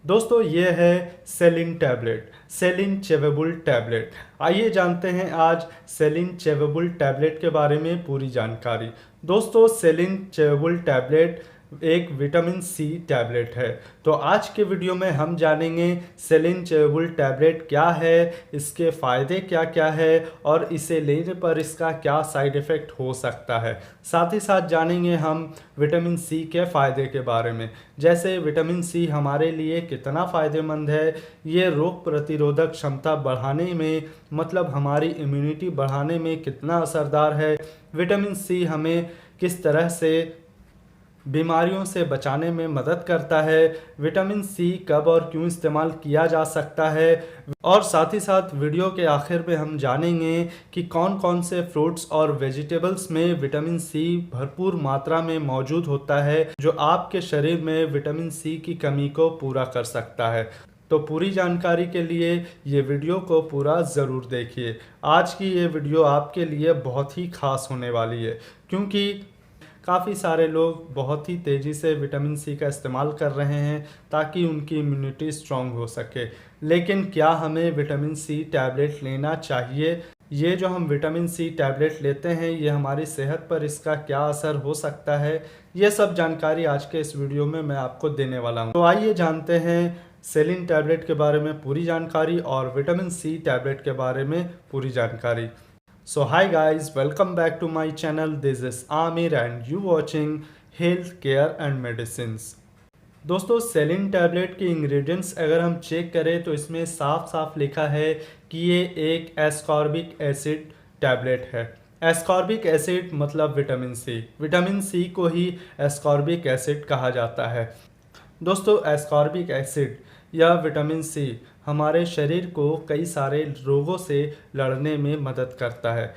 दोस्तों ये है सेलिन टैबलेट, सेलिन चेवेबल टैबलेट। आइए जानते हैं आज सेलिन चेवेबल टैबलेट के बारे में पूरी जानकारी। दोस्तों सेलिन चेवेबल टैबलेट एक विटामिन सी टैबलेट है। तो आज के वीडियो में हम जानेंगे सेलिन चेवेबल टैबलेट क्या है, इसके फ़ायदे क्या क्या है और इसे लेने पर इसका क्या साइड इफ़ेक्ट हो सकता है। साथ ही साथ जानेंगे हम विटामिन सी के फ़ायदे के बारे में, जैसे विटामिन सी हमारे लिए कितना फ़ायदेमंद है, ये रोग प्रतिरोधक क्षमता बढ़ाने में मतलब हमारी इम्यूनिटी बढ़ाने में कितना असरदार है, विटामिन सी हमें किस तरह से बीमारियों से बचाने में मदद करता है, विटामिन सी कब और क्यों इस्तेमाल किया जा सकता है और साथ ही साथ वीडियो के आखिर में हम जानेंगे कि कौन कौन से फ्रूट्स और वेजिटेबल्स में विटामिन सी भरपूर मात्रा में मौजूद होता है जो आपके शरीर में विटामिन सी की कमी को पूरा कर सकता है। तो पूरी जानकारी के लिए ये वीडियो को पूरा ज़रूर देखिए। आज की ये वीडियो आपके लिए बहुत ही खास होने वाली है क्योंकि काफ़ी सारे लोग बहुत ही तेज़ी से विटामिन सी का इस्तेमाल कर रहे हैं ताकि उनकी इम्यूनिटी स्ट्रांग हो सके। लेकिन क्या हमें विटामिन सी टैबलेट लेना चाहिए? ये जो हम विटामिन सी टैबलेट लेते हैं ये हमारी सेहत पर इसका क्या असर हो सकता है, ये सब जानकारी आज के इस वीडियो में मैं आपको देने वाला हूँ। तो आइए जानते हैं सेलिन टैबलेट के बारे में पूरी जानकारी और विटामिन सी टैबलेट के बारे में पूरी जानकारी। So hi guys, welcome back to my channel. This is Amir and you watching Health Care and Medicines. दोस्तों सेलिन टैबलेट के इंग्रेडिएंट्स अगर हम चेक करें तो इसमें साफ साफ लिखा है कि ये एक एस्कॉर्बिक एसिड टैबलेट है। एस्कॉर्बिक एसिड मतलब विटामिन सी को ही एस्कॉर्बिक एसिड कहा जाता है। दोस्तों एस्कॉर्बिक एसिड या विटामिन सी हमारे शरीर को कई सारे रोगों से लड़ने में मदद करता है,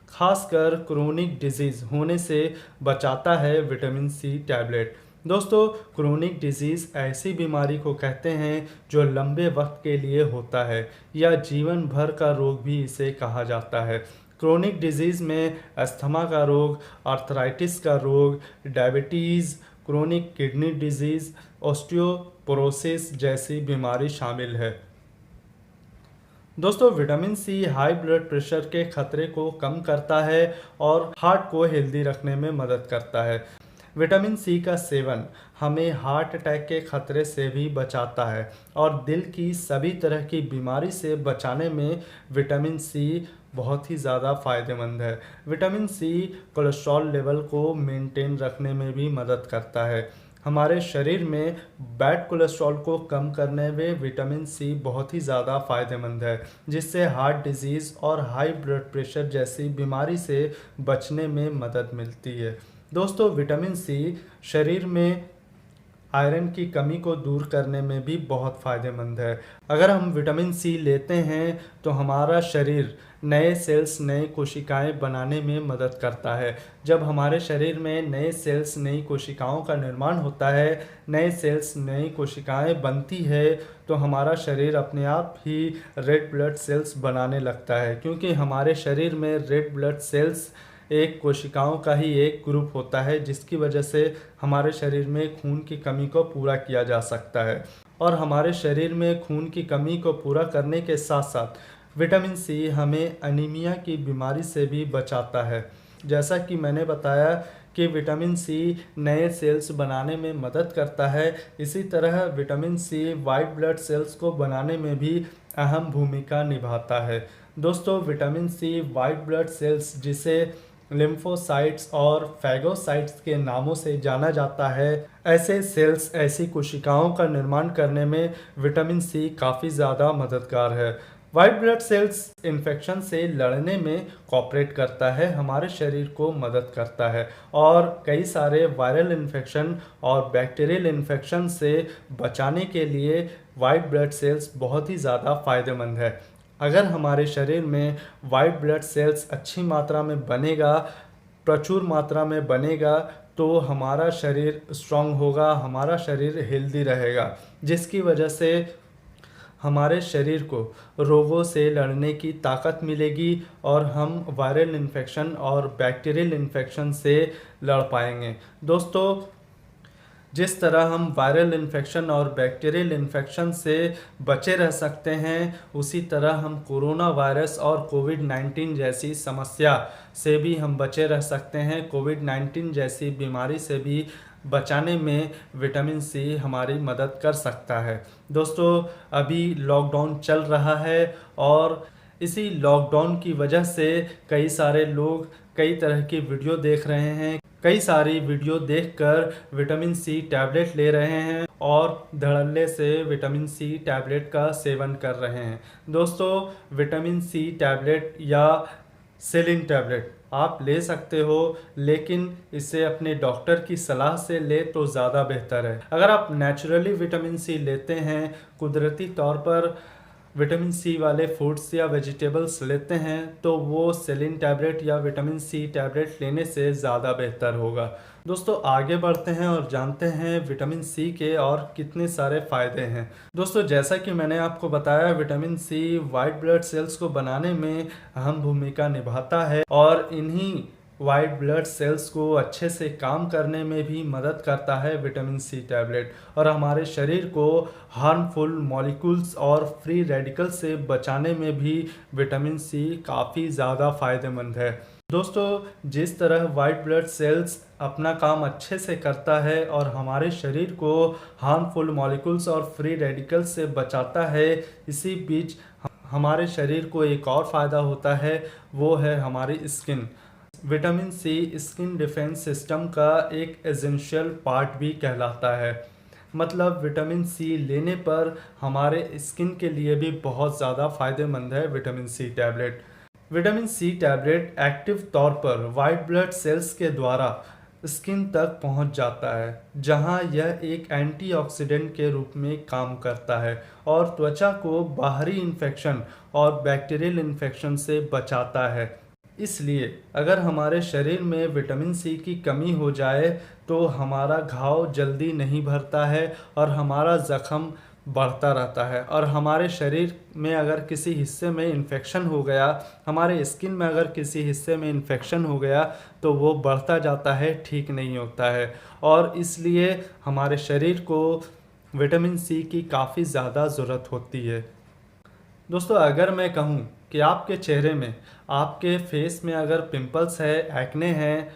खासकर क्रोनिक डिजीज़ होने से बचाता है विटामिन सी टैबलेट। दोस्तों क्रोनिक डिजीज़ ऐसी बीमारी को कहते हैं जो लंबे वक्त के लिए होता है या जीवन भर का रोग भी इसे कहा जाता है। क्रोनिक डिजीज़ में अस्थमा का रोग, आर्थराइटिस का रोग, diabetes, chronic kidney disease, osteoporosis जैसी बीमारी शामिल है। दोस्तों vitamin C high blood pressure के खतरे को कम करता है और हार्ट को हेल्दी रखने में मदद करता है। विटामिन सी का सेवन हमें हार्ट अटैक के खतरे से भी बचाता है और दिल की सभी तरह की बीमारी से बचाने में विटामिन सी बहुत ही ज़्यादा फ़ायदेमंद है। विटामिन सी कोलेस्ट्रॉल लेवल को मेंटेन रखने में भी मदद करता है। हमारे शरीर में बैड कोलेस्ट्रॉल को कम करने में विटामिन सी बहुत ही ज़्यादा फ़ायदेमंद है, जिससे हार्ट डिजीज़ और हाई ब्लड प्रेशर जैसी बीमारी से बचने में मदद मिलती है। दोस्तों विटामिन सी शरीर में आयरन की कमी को दूर करने में भी बहुत फ़ायदेमंद है। अगर हम विटामिन सी लेते हैं तो हमारा शरीर नए सेल्स, नए कोशिकाएं बनाने में मदद करता है। जब हमारे शरीर में नए सेल्स, नई कोशिकाओं का निर्माण होता है, नए सेल्स, नई कोशिकाएं बनती है तो हमारा शरीर अपने आप ही रेड ब्लड सेल्स बनाने लगता है, क्योंकि हमारे शरीर में रेड ब्लड सेल्स एक कोशिकाओं का ही एक ग्रुप होता है जिसकी वजह से हमारे शरीर में खून की कमी को पूरा किया जा सकता है। और हमारे शरीर में खून की कमी को पूरा करने के साथ साथ विटामिन सी हमें एनीमिया की बीमारी से भी बचाता है। जैसा कि मैंने बताया कि विटामिन सी नए सेल्स बनाने में मदद करता है, इसी तरह vitamin C white blood cells को बनाने में भी अहम भूमिका निभाता है। दोस्तों vitamin C white blood cells, जिसे लिम्फोसाइट्स और फैगोसाइट्स के नामों से जाना जाता है, ऐसे सेल्स, ऐसी कोशिकाओं का निर्माण करने में विटामिन सी काफ़ी ज़्यादा मददगार है। वाइट ब्लड सेल्स इन्फेक्शन से लड़ने में कोऑपरेट करता है, हमारे शरीर को मदद करता है और कई सारे वायरल इन्फेक्शन और बैक्टीरियल इन्फेक्शन से बचाने के लिए वाइट ब्लड सेल्स बहुत ही ज़्यादा फ़ायदेमंद है। अगर हमारे शरीर में वाइट ब्लड सेल्स अच्छी मात्रा में बनेगा, प्रचुर मात्रा में बनेगा, तो हमारा शरीर स्ट्रांग होगा, हमारा शरीर हेल्दी रहेगा, जिसकी वजह से हमारे शरीर को रोगों से लड़ने की ताकत मिलेगी और हम वायरल इन्फेक्शन और बैक्टीरियल इन्फेक्शन से लड़ पाएंगे। दोस्तों जिस तरह हम वायरल इन्फेक्शन और बैक्टीरियल इन्फेक्शन से बचे रह सकते हैं, उसी तरह हम कोरोना वायरस और कोविड-19 जैसी समस्या से भी हम बचे रह सकते हैं। कोविड-19 जैसी बीमारी से भी बचाने में विटामिन सी हमारी मदद कर सकता है। दोस्तों, अभी लॉकडाउन चल रहा है और इसी लॉकडाउन की वजह से कई सारे लोग कई तरह की वीडियो देख रहे हैं। कई सारी वीडियो देखकर विटामिन सी टैबलेट ले रहे हैं और धड़ल्ले से विटामिन सी टैबलेट का सेवन कर रहे हैं। दोस्तों, विटामिन सी टैबलेट या सेलिन टैबलेट आप ले सकते हो, लेकिन इसे अपने डॉक्टर की सलाह से ले तो ज़्यादा बेहतर है। अगर आप नेचुरली विटामिन सी लेते हैं, कुदरती तौर पर विटामिन सी वाले फूड्स या वेजिटेबल्स लेते हैं, तो वो सेलिन टैबलेट या विटामिन सी टैबलेट लेने से ज़्यादा बेहतर होगा। दोस्तों, आगे बढ़ते हैं और जानते हैं विटामिन सी के और कितने सारे फ़ायदे हैं। दोस्तों, जैसा कि मैंने आपको बताया, vitamin C white blood cells को बनाने में अहम भूमिका निभाता है और इन्हीं वाइट ब्लड सेल्स को अच्छे से काम करने में भी मदद करता है विटामिन सी टैबलेट, और हमारे शरीर को हार्मफुल मॉलिक्यूल्स और फ्री रेडिकल से बचाने में भी विटामिन सी काफ़ी ज़्यादा फ़ायदेमंद है। दोस्तों, जिस तरह वाइट ब्लड सेल्स अपना काम अच्छे से करता है और हमारे शरीर को हार्मफुल मॉलिक्यूल्स और फ्री रेडिकल से बचाता है, इसी बीच हमारे शरीर को एक और फ़ायदा होता है, वो है हमारी skin. Vitamin C skin defence system का एक एसेंशियल पार्ट भी कहलाता है। मतलब विटामिन सी लेने पर हमारे स्किन के लिए भी बहुत ज़्यादा फ़ायदेमंद है vitamin C tablet. Vitamin C tablet active तौर पर वाइट ब्लड सेल्स के द्वारा स्किन तक पहुंच जाता है, जहां यह एक एंटीऑक्सीडेंट के रूप में काम करता है और त्वचा को बाहरी इन्फेक्शन और बैक्टीरियल इन्फेक्शन से बचाता है। इसलिए अगर हमारे शरीर में विटामिन सी की कमी हो जाए तो हमारा घाव जल्दी नहीं भरता है और हमारा ज़ख्म बढ़ता रहता है, और हमारे शरीर में अगर किसी हिस्से में इन्फेक्शन हो गया, हमारे स्किन में अगर किसी हिस्से में इन्फेक्शन हो गया, तो वो बढ़ता जाता है, ठीक नहीं होता है। और इसलिए हमारे शरीर को विटामिन सी की काफ़ी ज़्यादा ज़रूरत होती है। दोस्तों, अगर मैं कहूँ कि आपके चेहरे में, आपके फेस में अगर पिंपल्स है, एक्ने हैं,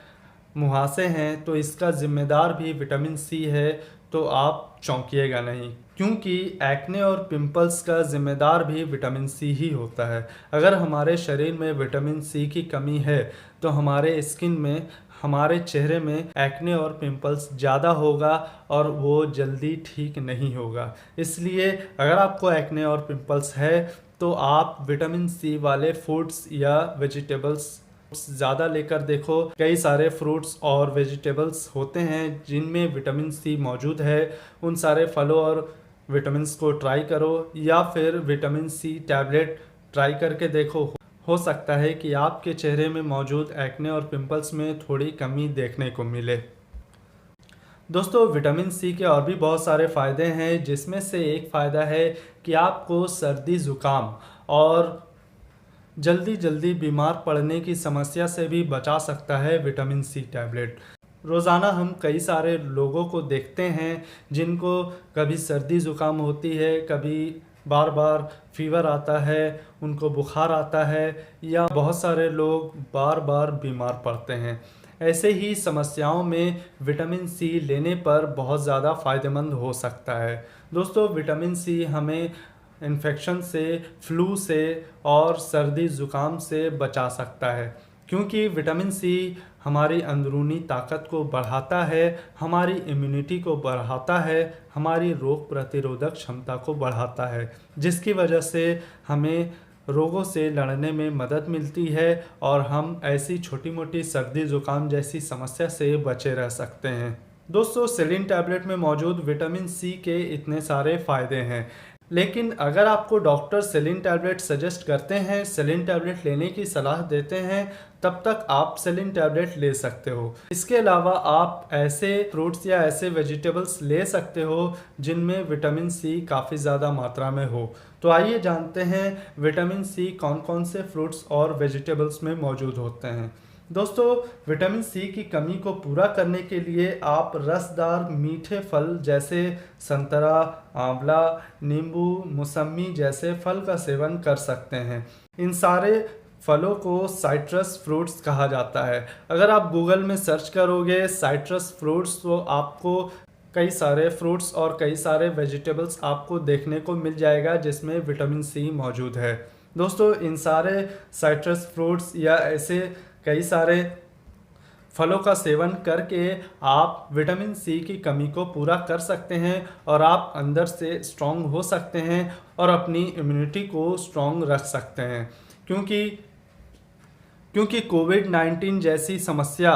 मुहासे हैं, तो इसका ज़िम्मेदार भी विटामिन सी है, तो आप चौंकिएगा नहीं, क्योंकि एक्ने और पिंपल्स का ज़िम्मेदार भी विटामिन सी ही होता है। अगर हमारे शरीर में विटामिन सी की कमी है, तो हमारे स्किन में, हमारे चेहरे में एक्ने और पिंपल्स ज़्यादा होगा और वो जल्दी ठीक नहीं होगा। इसलिए अगर आपको एक्ने और पिंपल्स है, तो आप विटामिन सी वाले फूड्स या वेजिटेबल्स ज़्यादा लेकर देखो। कई सारे फ्रूट्स और वेजिटेबल्स होते हैं जिनमें विटामिन सी मौजूद है। उन सारे फलों और विटामिन्स को ट्राई करो, या फिर विटामिन सी टैबलेट ट्राई करके देखो। हो सकता है कि आपके चेहरे में मौजूद एक्ने और पिंपल्स में थोड़ी कमी देखने को मिले। दोस्तों, विटामिन सी के और भी बहुत सारे फ़ायदे हैं, जिसमें से एक फ़ायदा है कि आपको सर्दी ज़ुकाम और जल्दी जल्दी बीमार पड़ने की समस्या से भी बचा सकता है विटामिन सी टैबलेट। रोज़ाना हम कई सारे लोगों को देखते हैं जिनको कभी सर्दी ज़ुकाम होती है, कभी बार बार फीवर आता है, उनको बुखार आता है, या बहुत सारे लोग बार बार बीमार पड़ते हैं। ऐसे ही समस्याओं में विटामिन सी लेने पर बहुत ज़्यादा फ़ायदेमंद हो सकता है। दोस्तों, विटामिन सी हमें इन्फेक्शन से, फ्लू से और सर्दी ज़ुकाम से बचा सकता है, क्योंकि विटामिन सी हमारी अंदरूनी ताकत को बढ़ाता है, हमारी इम्यूनिटी को बढ़ाता है, हमारी रोग प्रतिरोधक क्षमता को बढ़ाता है, जिसकी वजह से हमें रोगों से लड़ने में मदद मिलती है और हम ऐसी छोटी मोटी सर्दी ज़ुकाम जैसी समस्या से बचे रह सकते हैं। दोस्तों, सेलिन टैबलेट में मौजूद विटामिन सी के इतने सारे फ़ायदे हैं, लेकिन अगर आपको डॉक्टर सेलिन टैबलेट सजेस्ट करते हैं, सेलिन टैबलेट लेने की सलाह देते हैं, तब तक आप सेलिन टैबलेट ले सकते हो। इसके अलावा आप ऐसे फ्रूट्स या ऐसे वेजिटेबल्स ले सकते हो जिनमें विटामिन सी काफ़ी ज़्यादा मात्रा में हो। तो आइए जानते हैं विटामिन सी कौन कौन से फ्रूट्स और वेजिटेबल्स में मौजूद होते हैं। दोस्तों, विटामिन सी की कमी को पूरा करने के लिए आप रसदार मीठे फल जैसे संतरा, आंवला, नींबू, मौसमी जैसे फल का सेवन कर सकते हैं। इन सारे फलों को साइट्रस फ्रूट्स कहा जाता है। अगर आप गूगल में सर्च करोगे साइट्रस फ्रूट्स तो आपको कई सारे फ्रूट्स और कई सारे वेजिटेबल्स आपको देखने को मिल जाएगा जिसमें विटामिन सी मौजूद है। दोस्तों, इन सारे साइट्रस फ्रूट्स या ऐसे कई सारे फलों का सेवन करके आप विटामिन सी की कमी को पूरा कर सकते हैं और आप अंदर से स्ट्रॉन्ग हो सकते हैं और अपनी इम्यूनिटी को स्ट्रॉन्ग रख सकते हैं। क्योंकि कोविड-19 जैसी समस्या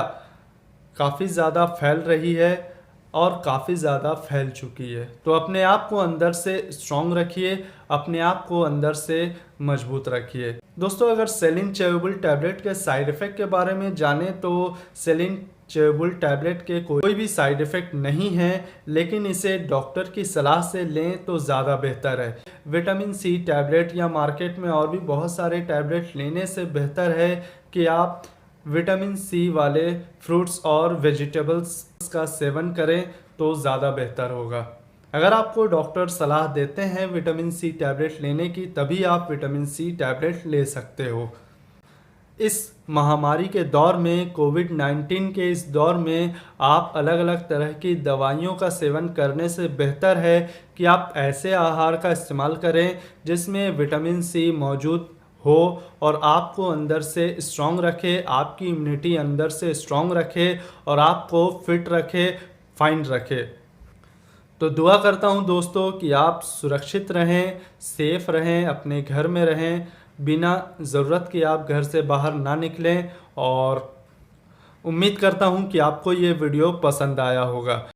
काफ़ी ज़्यादा फैल रही है और काफ़ी ज़्यादा फैल चुकी है, तो अपने आप को अंदर से स्ट्रॉन्ग रखिए, अपने आप को अंदर से मजबूत रखिए। दोस्तों, अगर सेलिन च्यूवेबल टैबलेट के साइड इफ़ेक्ट के बारे में जानें तो सेलिन च्यूवेबल टैबलेट के कोई भी साइड इफ़ेक्ट नहीं है, लेकिन इसे डॉक्टर की सलाह से लें तो ज़्यादा बेहतर है। विटामिन सी टैबलेट या मार्केट में और भी बहुत सारे टैबलेट लेने से बेहतर है कि आप विटामिन सी वाले फ्रूट्स और वेजिटेबल्स का सेवन करें तो ज़्यादा बेहतर होगा। अगर आपको डॉक्टर सलाह देते हैं विटामिन सी टैबलेट लेने की, तभी आप विटामिन सी टैबलेट ले सकते हो। इस महामारी के दौर में, कोविड-19 के इस दौर में आप अलग अलग तरह की दवाइयों का सेवन करने से बेहतर है कि आप ऐसे आहार का इस्तेमाल करें जिसमें विटामिन सी मौजूद हो और आपको अंदर से स्ट्रॉन्ग रखे, आपकी इम्यूनिटी अंदर से स्ट्रॉन्ग रखे और आपको फिट रखे, फाइन रखे। तो दुआ करता हूँ दोस्तों कि आप सुरक्षित रहें, सेफ रहें, अपने घर में रहें, बिना ज़रूरत के आप घर से बाहर ना निकलें और उम्मीद करता हूँ कि आपको ये वीडियो पसंद आया होगा।